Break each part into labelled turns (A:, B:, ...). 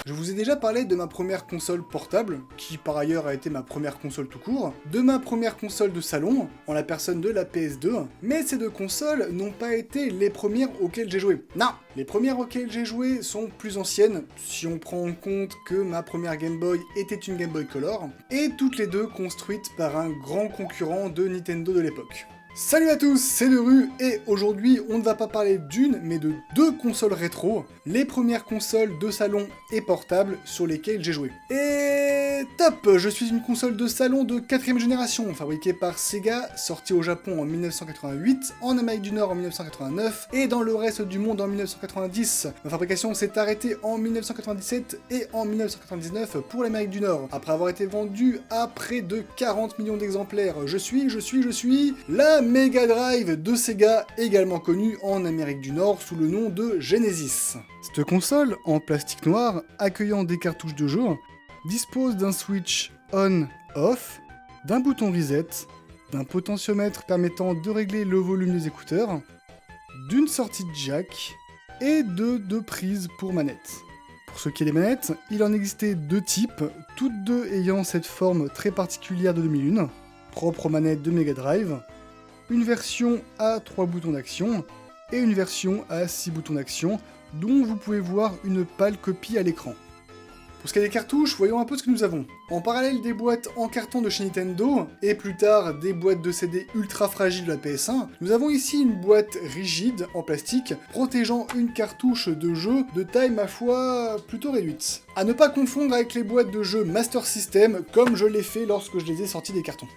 A: Je vous ai déjà parlé de ma première console portable, qui par ailleurs a été ma première console tout court, de ma première console de salon, en la personne de la PS2, mais ces deux consoles n'ont pas été les premières auxquelles j'ai joué. Non, les premières auxquelles j'ai joué sont plus anciennes, si on prend en compte que ma première Game Boy était une Game Boy Color, et toutes les deux construites par un grand concurrent de Nintendo de l'époque. Salut à tous, c'est Deru, et aujourd'hui on ne va pas parler d'une, mais de deux consoles rétro, les premières consoles de salon et portables sur lesquelles j'ai joué. Et top, je suis une console de salon de 4ème génération, fabriquée par Sega, sortie au Japon en 1988, en Amérique du Nord en 1989, et dans le reste du monde en 1990. Ma fabrication s'est arrêtée en 1997 et en 1999 pour l'Amérique du Nord, après avoir été vendue à près de 40 millions d'exemplaires. Je suis la Mega Drive de Sega, également connue en Amérique du Nord sous le nom de Genesis. Cette console, en plastique noir, accueillant des cartouches de jeu, dispose d'un switch on-off, d'un bouton reset, d'un potentiomètre permettant de régler le volume des écouteurs, d'une sortie jack et de deux prises pour manette. Pour ce qui est des manettes, il en existait deux types, toutes deux ayant cette forme très particulière de 2001, propre aux manettes de Mega Drive, une version à 3 boutons d'action et une version à 6 boutons d'action, dont vous pouvez voir une pâle copie à l'écran. Pour ce qui est des cartouches, voyons un peu ce que nous avons. En parallèle des boîtes en carton de chez Nintendo, et plus tard des boîtes de CD ultra fragiles de la PS1, nous avons ici une boîte rigide en plastique, protégeant une cartouche de jeu de taille ma foi plutôt réduite. À ne pas confondre avec les boîtes de jeux Master System, comme je l'ai fait lorsque je les ai sorties des cartons.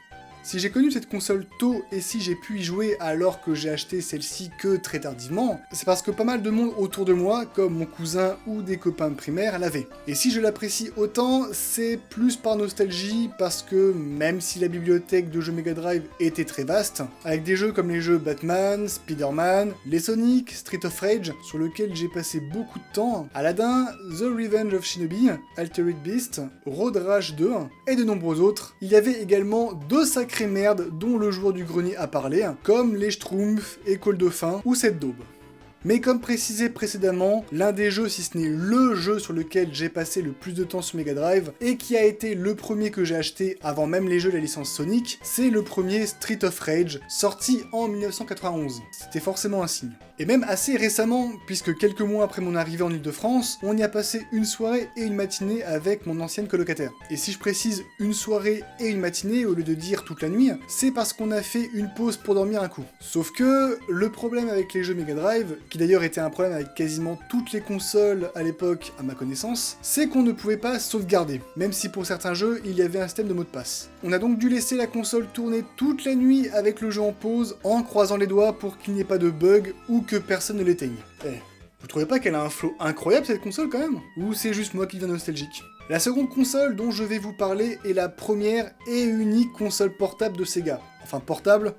A: Si j'ai connu cette console tôt et si j'ai pu y jouer alors que j'ai acheté celle-ci que très tardivement, c'est parce que pas mal de monde autour de moi, comme mon cousin ou des copains de primaire, l'avaient. Et si je l'apprécie autant, c'est plus par nostalgie, parce que même si la bibliothèque de jeux Mega Drive était très vaste, avec des jeux comme les jeux Batman, Spider-Man, les Sonic, Street of Rage, sur lesquels j'ai passé beaucoup de temps, Aladdin, The Revenge of Shinobi, Altered Beast, Road Rage 2, et de nombreux autres, il y avait également deux sacrés merde dont le joueur du grenier a parlé, comme les Schtroumpfs, École de Fin ou Cette Daube. Mais comme précisé précédemment, l'un des jeux, si ce n'est le jeu sur lequel j'ai passé le plus de temps sur Mega Drive, et qui a été le premier que j'ai acheté avant même les jeux de la licence Sonic, c'est le premier Street of Rage, sorti en 1991. C'était forcément un signe. Et même assez récemment, puisque quelques mois après mon arrivée en Ile-de-France, on y a passé une soirée et une matinée avec mon ancienne colocataire. Et si je précise une soirée et une matinée au lieu de dire toute la nuit, c'est parce qu'on a fait une pause pour dormir un coup. Sauf que le problème avec les jeux Mega Drive, qui d'ailleurs était un problème avec quasiment toutes les consoles à l'époque à ma connaissance, c'est qu'on ne pouvait pas sauvegarder, même si pour certains jeux il y avait un système de mot de passe. On a donc dû laisser la console tourner toute la nuit avec le jeu en pause, en croisant les doigts pour qu'il n'y ait pas de bug ou que personne ne l'éteigne. Vous trouvez pas qu'elle a un flow incroyable cette console quand même? Ou c'est juste moi qui deviens nostalgique? La seconde console dont je vais vous parler est la première et unique console portable de Sega. Enfin portable...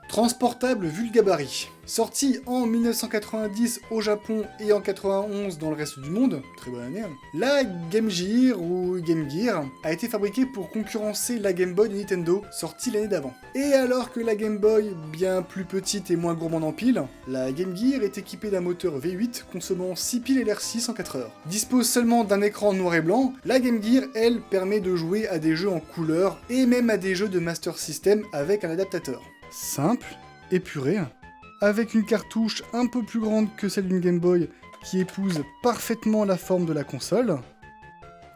A: transportable vu le gabarit. Sortie en 1990 au Japon et en 91 dans le reste du monde, très bonne année, la Game Gear ou Game Gear a été fabriquée pour concurrencer la Game Boy de Nintendo, sortie l'année d'avant. Et alors que la Game Boy, bien plus petite et moins gourmande en piles, la Game Gear est équipée d'un moteur V8 consommant 6 piles LR6 en 4 heures. Dispose seulement d'un écran noir et blanc, la Game Gear, elle, permet de jouer à des jeux en couleur et même à des jeux de Master System avec un adaptateur. Simple, épuré, avec une cartouche un peu plus grande que celle d'une Game Boy qui épouse parfaitement la forme de la console.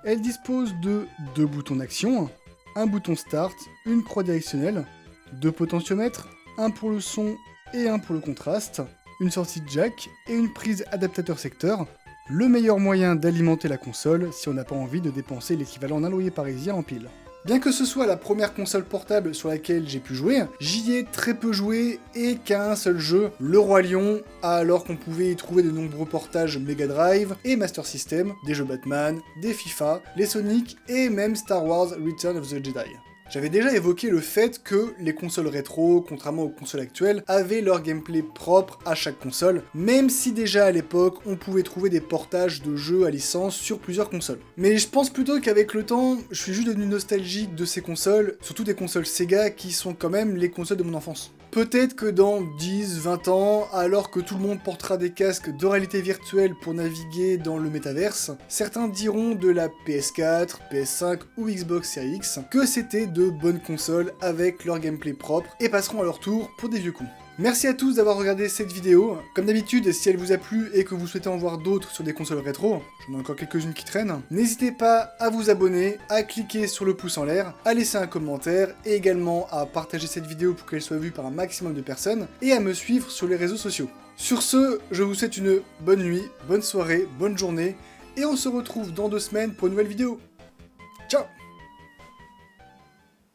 A: Elle dispose de deux boutons d'action, un bouton start, une croix directionnelle, deux potentiomètres, un pour le son et un pour le contraste, une sortie jack et une prise adaptateur secteur, le meilleur moyen d'alimenter la console si on n'a pas envie de dépenser l'équivalent d'un loyer parisien en pile. Bien que ce soit la première console portable sur laquelle j'ai pu jouer, j'y ai très peu joué et qu'à un seul jeu, Le Roi Lion, alors qu'on pouvait y trouver de nombreux portages Mega Drive et Master System, des jeux Batman, des FIFA, les Sonic et même Star Wars Return of the Jedi. J'avais déjà évoqué le fait que les consoles rétro, contrairement aux consoles actuelles, avaient leur gameplay propre à chaque console, même si déjà à l'époque, on pouvait trouver des portages de jeux à licence sur plusieurs consoles. Mais je pense plutôt qu'avec le temps, je suis juste devenu nostalgique de ces consoles, surtout des consoles Sega qui sont quand même les consoles de mon enfance. Peut-être que dans 10, 20 ans, alors que tout le monde portera des casques de réalité virtuelle pour naviguer dans le métaverse, certains diront de la PS4, PS5 ou Xbox Series X que c'était de bonnes consoles avec leur gameplay propre et passeront à leur tour pour des vieux cons. Merci à tous d'avoir regardé cette vidéo. Comme d'habitude, si elle vous a plu et que vous souhaitez en voir d'autres sur des consoles rétro, j'en ai encore quelques-unes qui traînent, n'hésitez pas à vous abonner, à cliquer sur le pouce en l'air, à laisser un commentaire et également à partager cette vidéo pour qu'elle soit vue par un maximum de personnes et à me suivre sur les réseaux sociaux. Sur ce, je vous souhaite une bonne nuit, bonne soirée, bonne journée et on se retrouve dans 2 semaines pour une nouvelle vidéo.